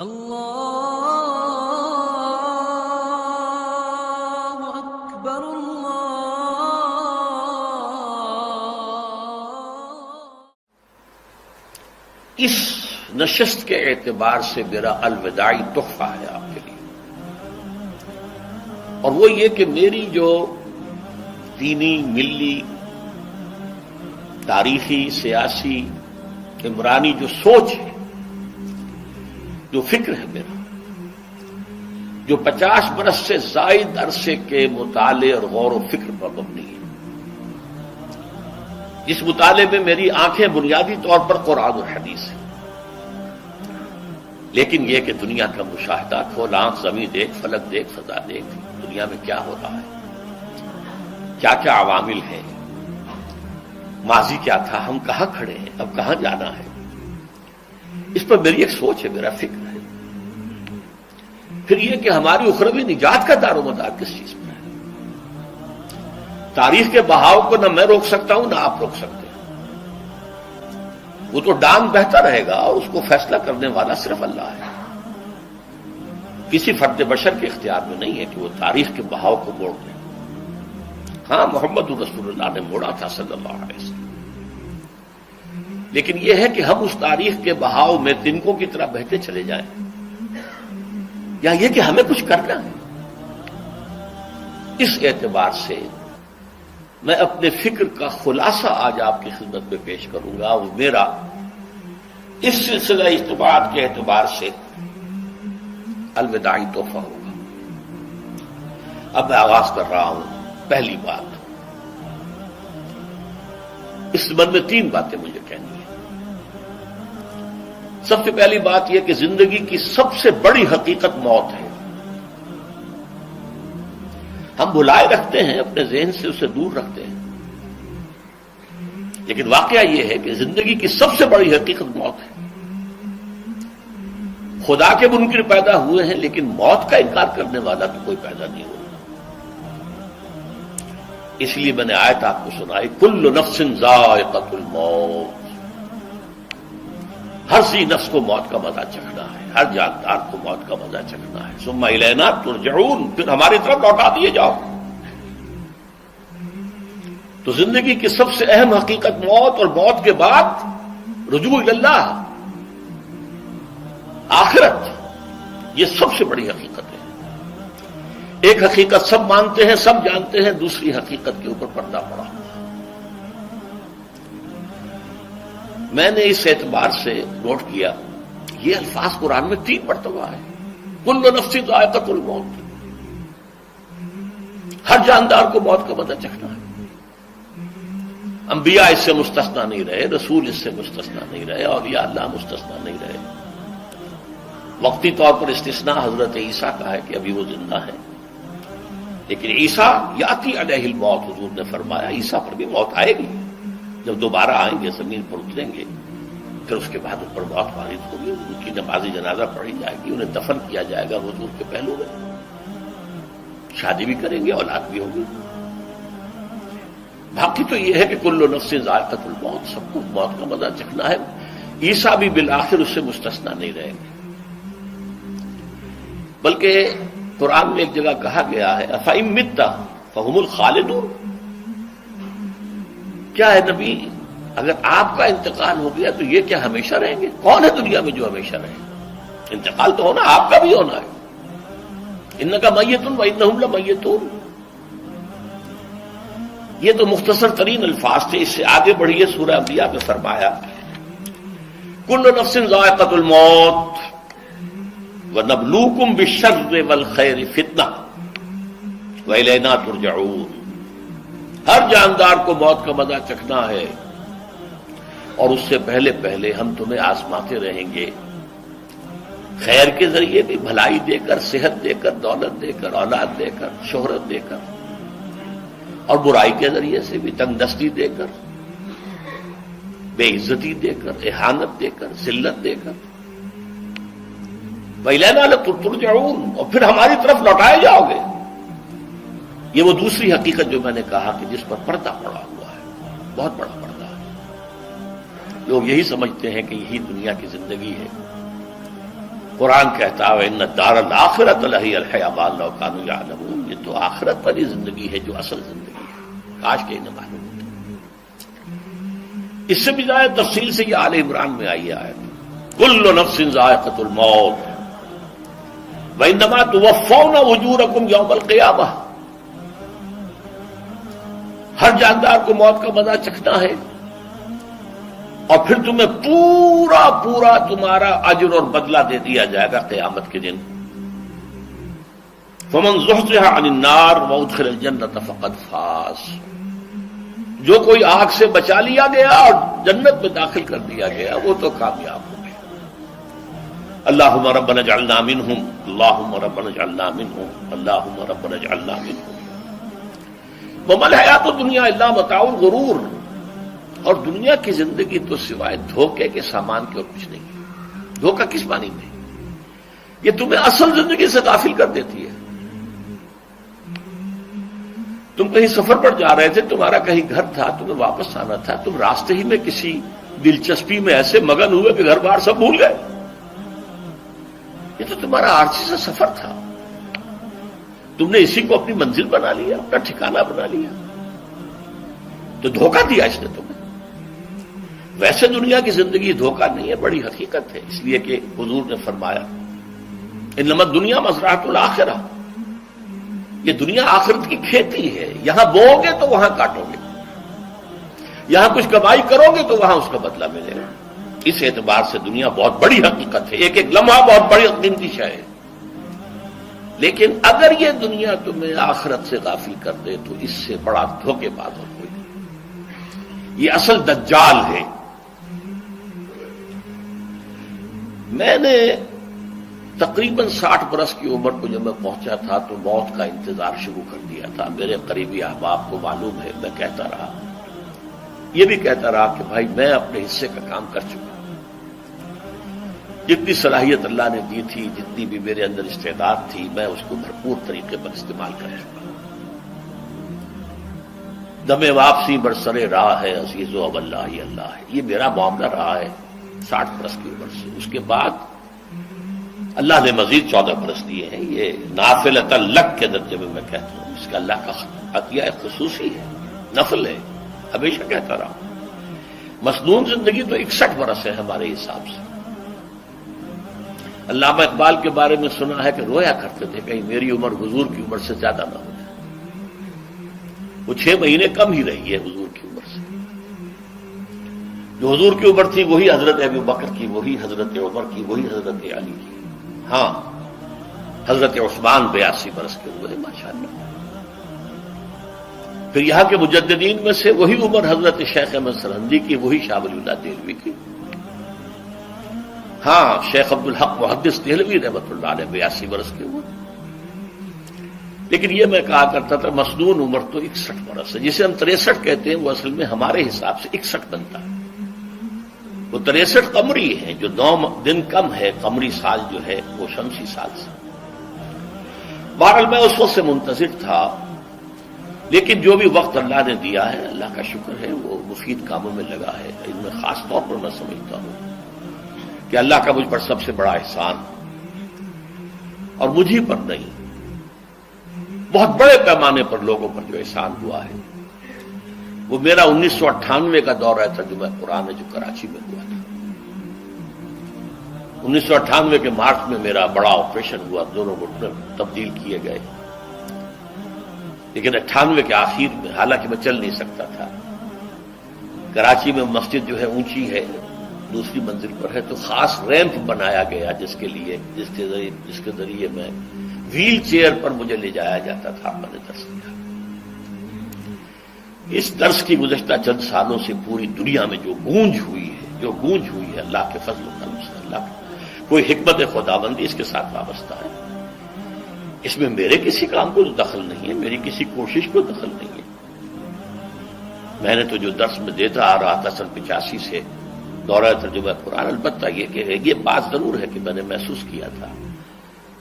اللہ اکبر اللہ۔ اس نشست کے اعتبار سے میرا الوداعی تحفہ ہے آپ کے لیے، اور وہ یہ کہ میری جو دینی، ملی، تاریخی، سیاسی، عمرانی جو سوچ ہے، جو فکر ہے میرا، جو 50 برس سے زائد عرصے کے مطالعے اور غور و فکر پر مبنی ہے، جس مطالعے میں میری آنکھیں بنیادی طور پر قرآن اور حدیث ہیں، لیکن یہ کہ دنیا کا مشاہدہ، کھول آنکھ، زمین دیکھ، فلک دیکھ، فضا دیکھ، دنیا میں کیا ہو رہا ہے، کیا کیا عوامل ہیں، ماضی کیا تھا، ہم کہاں کھڑے ہیں، اب کہاں جانا ہے، اس پر میری ایک سوچ ہے، میرا فکر ہے۔ پھر یہ کہ ہماری اخروی نجات کا دار و مدار کس چیز پر ہے۔ تاریخ کے بہاؤ کو نہ میں روک سکتا ہوں، نہ آپ روک سکتے ہیں، وہ تو ڈانگ بہتا رہے گا، اور اس کو فیصلہ کرنے والا صرف اللہ ہے۔ کسی فرد بشر کے اختیار میں نہیں ہے کہ وہ تاریخ کے بہاؤ کو موڑ دے۔ ہاں، محمد رسول اللہ نے موڑا تھا صلی اللہ علیہ وسلم، لیکن یہ ہے کہ ہم اس تاریخ کے بہاؤ میں تنکوں کی طرح بہتے چلے جائیں، یا یہ کہ ہمیں کچھ کرنا ہے۔ اس اعتبار سے میں اپنے فکر کا خلاصہ آج آپ کی خدمت میں پیش کروں گا، وہ میرا اس سلسلہ اجتماعات کے اعتبار سے الوداعی تحفہ ہوگا۔ اب میں آغاز کر رہا ہوں۔ پہلی بات، اس سبب میں 3 باتیں مجھے کہنی ہیں۔ سب سے پہلی بات یہ کہ زندگی کی سب سے بڑی حقیقت موت ہے۔ ہم بھلائے رکھتے ہیں، اپنے ذہن سے اسے دور رکھتے ہیں، لیکن واقعہ یہ ہے کہ زندگی کی سب سے بڑی حقیقت موت ہے۔ خدا کے منکر پیدا ہوئے ہیں، لیکن موت کا انکار کرنے والا تو کوئی پیدا نہیں ہوا۔ اس لیے میں نے آیت آپ کو سنائی، کل نفس ذائقۃ الموت، ہر سی نفس کو موت کا مزہ چکھنا ہے، ہر جاندار کو موت کا مزہ چکھنا ہے۔ ثم الینا ترجعون، پھر ہماری طرف لوٹا دیے جاؤ۔ تو زندگی کی سب سے اہم حقیقت موت، اور موت کے بعد رجوع اللہ، آخرت، یہ سب سے بڑی حقیقت ہے۔ ایک حقیقت سب مانتے ہیں، سب جانتے ہیں، دوسری حقیقت کے اوپر پردہ پڑا۔ میں نے اس اعتبار سے نوٹ کیا، یہ الفاظ قرآن میں 3 مرتبہ ہے، کل نفس ذائقۃ الموت، ہر جاندار کو موت کا مزہ چکھنا ہے۔ انبیاء اس سے مستثنا نہیں رہے، رسول اس سے مستثنا نہیں رہے، اولیاء اللہ مستثنا نہیں رہے۔ وقتی طور پر استثناء حضرت عیسیٰ کا ہے کہ ابھی وہ زندہ ہے، لیکن عیسیٰ یاتی علیہ الموت، حضور نے فرمایا عیسیٰ پر بھی موت آئے گی، جب دوبارہ آئیں گے، زمین پر اتریں گے، پھر اس کے بعد ان پر موت وارد ہوگی، ان کی نماز جنازہ پڑھی جائے گی، انہیں دفن کیا جائے گا حضور کے پہلو میں، شادی بھی کریں گے، اولاد بھی ہوگی۔ باقی تو یہ ہے کہ کل نفس ذائقۃ الموت، سب کو موت کا مزہ چکھنا ہے۔ عیسیٰ بھی بالآخر اس سے مستثنا نہیں رہیں گے، بلکہ قرآن میں ایک جگہ کہا گیا ہے أَفَإِن مِتَّ فَهُمُ الْخَالِدُونَ، کیا ہے نبی، اگر آپ کا انتقال ہو گیا تو یہ کیا ہمیشہ رہیں گے؟ کون ہے دنیا میں جو ہمیشہ رہے؟ انتقال تو ہونا، آپ کا بھی ہونا ہے۔ إِنَّكَ مَيِّتٌ وَإِنَّهُمْ لَمَيِّتُونَ، یہ تو مختصر ترین الفاظ تھے۔ اس سے آگے بڑھیے، سورہ انبیاء میں فرمایا کل نفس ذائقۃ الموت وَنَبْلُوكُمْ بِالشَّرِّ وَالْخَيْرِ فِتْنَةً وَإِلَيْنَا تُرْجَعُونَ، ہر جاندار کو موت کا مزہ چکھنا ہے، اور اس سے پہلے پہلے ہم تمہیں آزماتے رہیں گے، خیر کے ذریعے بھی، بھلائی دے کر، صحت دے کر، دولت دے کر، اولاد دے کر، شہرت دے کر، اور برائی کے ذریعے سے بھی، تنگ دستی دے کر، بے عزتی دے کر، اہانت دے کر، ذلت دے کر، وَإِلَيْنَا تُرْجَعُونَ، اور پھر ہماری طرف لوٹائے جاؤ گے۔ یہ وہ دوسری حقیقت جو میں نے کہا کہ جس پر پردہ پڑا ہوا ہے، بہت بڑا پردہ ہے۔ لوگ یہی سمجھتے ہیں کہ یہی دنیا کی زندگی ہے، قرآن کہتا ہے ان الدار الآخرۃ لہی الحیوان لو کانوا یعلمون، یہ تو آخرت والی زندگی ہے جو اصل زندگی ہے، کاش کہ انہیں معلوم ہوتا۔ اس سے بھی زیادہ تفصیل سے یہ آل عمران میں آئی ہے، کل نفس ذائقۃ الموت وانما توفون اجورکم یوم القیامہ، ہر جاندار کو موت کا مزہ چکھنا ہے اور پھر تمہیں پورا پورا تمہارا اجر اور بدلہ دے دیا جائے گا قیامت کے دن۔ فمن زحزح عن النار وادخل الجنۃ فقد فاز، جو کوئی آگ سے بچا لیا گیا اور جنت میں داخل کر دیا گیا وہ تو کامیاب ہو گیا۔ اللہم ربنا اجعلنا منہم، اللہم ربنا اجعلنا منہم، اللہم ربنا اجعلنا منہم۔ وما الحیات الدنیا الا متاع الغرور، اور دنیا کی زندگی تو سوائے دھوکے کے سامان کے اور کچھ نہیں ہے۔ دھوکہ کس معنی میں؟ یہ تمہیں اصل زندگی سے غافل کر دیتی ہے۔ تم کہیں سفر پر جا رہے تھے، تمہارا کہیں گھر تھا، تمہیں واپس آنا تھا، تم راستے ہی میں کسی دلچسپی میں ایسے مگن ہوئے کہ گھر بار سب بھول گئے۔ یہ تو تمہارا عارضی سا سفر تھا، تم نے اسی کو اپنی منزل بنا لیا، اپنا ٹھکانہ بنا لیا، تو دھوکہ دیا اس نے تمہیں۔ ویسے دنیا کی زندگی دھوکہ نہیں ہے، بڑی حقیقت ہے، اس لیے کہ حضور نے فرمایا انما الدنیا مزرعۃ الآخرہ، یہ دنیا آخرت کی کھیتی ہے، یہاں بوؤ گے تو وہاں کاٹو گے، یہاں کچھ کمائی کرو گے تو وہاں اس کا بدلہ ملے گا۔ اس اعتبار سے دنیا بہت بڑی حقیقت ہے، ایک ایک لمحہ بہت بڑی قیمتی شے ہے، لیکن اگر یہ دنیا تمہیں آخرت سے غافل کر دے تو اس سے بڑا دھوکے باز اور کوئی نہیں۔ یہ اصل دجال ہے۔ میں نے تقریباً 60 برس کی عمر کو جب میں پہنچا تھا تو موت کا انتظار شروع کر دیا تھا۔ میرے قریبی احباب کو معلوم ہے، میں کہتا رہا، یہ بھی کہتا رہا کہ بھائی میں اپنے حصے کا کام کر چکا، جتنی صلاحیت اللہ نے دی تھی، جتنی بھی میرے اندر استعداد تھی، میں اس کو بھرپور طریقے پر استعمال کر چکا۔ دم واپسی برسرے راہ ہے عزیز و اب اللہ ہی اللہ ہے، یہ میرا معاملہ رہا ہے 60 برس کی عمر سے۔ اس کے بعد اللہ نے مزید 14 برس دیے ہیں، یہ نافلۃ لک کے درجے میں میں کہتا ہوں، اس کا اللہ کا عطیہ خصوصی ہے، نفل ہے، ہمیشہ کہتا رہا ہوں۔ مسنون زندگی تو 61 برس ہے ہمارے حساب سے۔ علامہ اقبال کے بارے میں سنا ہے کہ رویا کرتے تھے کہیں میری عمر حضور کی عمر سے زیادہ نہ ہو جائے۔ وہ 6 مہینے کم ہی رہی ہے حضور کی عمر سے۔ جو حضور کی عمر تھی وہی حضرت ابو بکر کی، وہی حضرت عمر کی، وہی حضرت علی کی۔ ہاں، حضرت عثمان 82 برس کے ہوئے ماشاءاللہ۔ پھر یہاں کے مجددین میں سے وہی عمر حضرت شیخ احمد سرہندی کی، وہی شاہ ولی اللہ دہلوی کی۔ ہاں، شیخ عبدالحق محدث دہلوی رحمۃ اللہ علیہ 82 برس کے ہوئے۔ لیکن یہ میں کہا کرتا تھا مسنون عمر تو 61 برس ہے، جسے ہم 63 کہتے ہیں وہ اصل میں ہمارے حساب سے 61 بنتا ہے۔ وہ 63 قمری ہیں، جو 9 دن کم ہے، قمری سال جو ہے وہ شمسی سال سے۔ بہرحال میں اس وقت سے منتظر تھا، لیکن جو بھی وقت اللہ نے دیا ہے اللہ کا شکر ہے، وہ مفید کاموں میں لگا ہے۔ ان میں خاص طور پر میں سمجھتا ہوں کہ اللہ کا مجھ پر سب سے بڑا احسان، اور مجھے پر نہیں، بہت بڑے پیمانے پر لوگوں پر جو احسان ہوا ہے، وہ میرا 1998 کا دورہ ترجمہ قرآن ہے جو کراچی میں ہوا تھا۔ 1998 کے مارچ میں میرا بڑا آپریشن ہوا، دونوں گھٹنے تبدیل کیے گئے، لیکن 98 کے آخر میں، حالانکہ میں چل نہیں سکتا تھا، کراچی میں مسجد جو ہے اونچی ہے، دوسری منزل پر ہے، تو خاص ریمپ بنایا گیا جس کے ذریعے میں ویل چیئر پر مجھے لے جایا جاتا تھا۔ میں نے درس دیا۔ اس درس کی گزشتہ چند سالوں سے پوری دنیا میں جو گونج ہوئی ہے اللہ کے فضل و کرم سے، اللہ کی کوئی حکمت خداوندی اس کے ساتھ وابستہ ہے۔ اس میں میرے کسی کام کو دخل نہیں ہے، میری کسی کوشش کو دخل نہیں ہے۔ میں نے تو جو درس میں دیتا آ رہا تھا سن 85 سے دورہ ترجمہ قرآن، البتہ یہ بات ضرور ہے کہ میں نے محسوس کیا تھا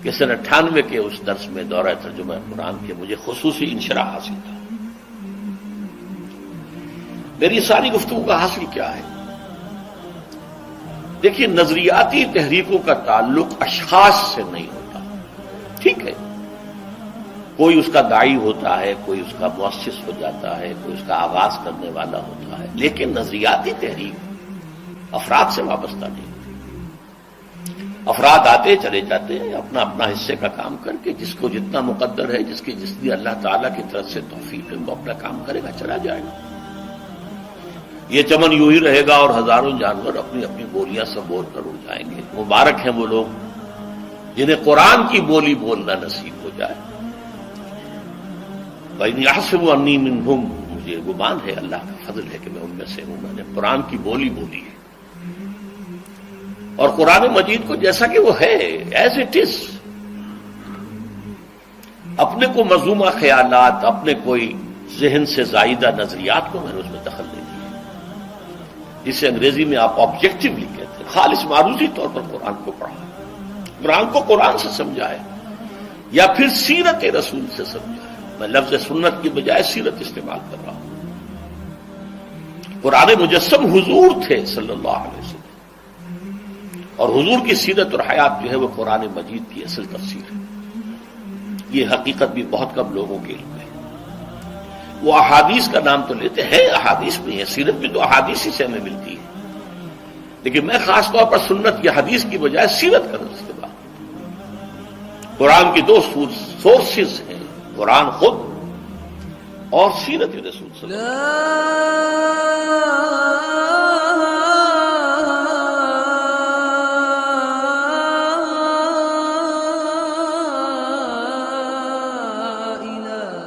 کہ سن 98 کے اس درس میں دورہ ترجمہ قرآن کے مجھے خصوصی انشراح حاصل تھا۔ میری ساری گفتگو کا حاصل کیا ہے؟ دیکھیے نظریاتی تحریکوں کا تعلق اشخاص سے نہیں ہوتا، ٹھیک ہے، کوئی اس کا داعی ہوتا ہے، کوئی اس کا مؤسس ہو جاتا ہے، کوئی اس کا آغاز کرنے والا ہوتا ہے، لیکن نظریاتی تحریک افراد سے وابستہ نہیں. افراد آتے چلے جاتے ہیں اپنا اپنا حصے کا کام کر کے، جس کو جتنا مقدر ہے، جس کی اللہ تعالیٰ کی طرف سے توفیق ہے، وہ اپنا کام کرے گا، چلا جائے گا. یہ چمن یوں ہی رہے گا اور ہزاروں جانور اپنی اپنی بولیاں سے بول کر اڑ جائیں گے. مبارک ہیں وہ لوگ جنہیں قرآن کی بولی بولنا نصیب ہو جائے. وَإِنْ يَحْسَبُ أَنِّي مِنْهُمْ، مجھے گمان ہے، اللہ کا فضل ہے کہ میں ان میں سے ہوں، میں نے قرآن کی بولی بولی ہے. اور قرآن مجید کو جیسا کہ وہ ہے ایز اٹ از، اپنے کو مذمومہ خیالات، اپنے کوئی ذہن سے زائدہ نظریات کو میں نے اس میں دخل نہیں دیا، جسے انگریزی میں آپ آبجیکٹیولی کہتے ہیں. خالص معروضی طور پر قرآن کو پڑھا، قرآن کو قرآن سے سمجھا ہے یا پھر سیرت رسول سے سمجھا ہے. میں لفظ سنت کی بجائے سیرت استعمال کر رہا ہوں. قرآن مجسم حضور تھے صلی اللہ علیہ وسلم، اور حضور کی سیرت اور حیات جو ہے وہ قرآن مجید کی اصل تفسیر ہے. یہ حقیقت بھی بہت کم لوگوں کے علم ہے. وہ احادیث کا نام تو لیتے ہیں، احادیث بھی ہے، سیرت بھی تو احادیث ہی سے ہمیں ملتی ہے، لیکن میں خاص طور پر سنت یا حدیث کی بجائے سیرت کا استعمال. قرآن کی دو سورسز ہیں، قرآن خود اور سیرت رسول صلی اللہ علیہ وسلم.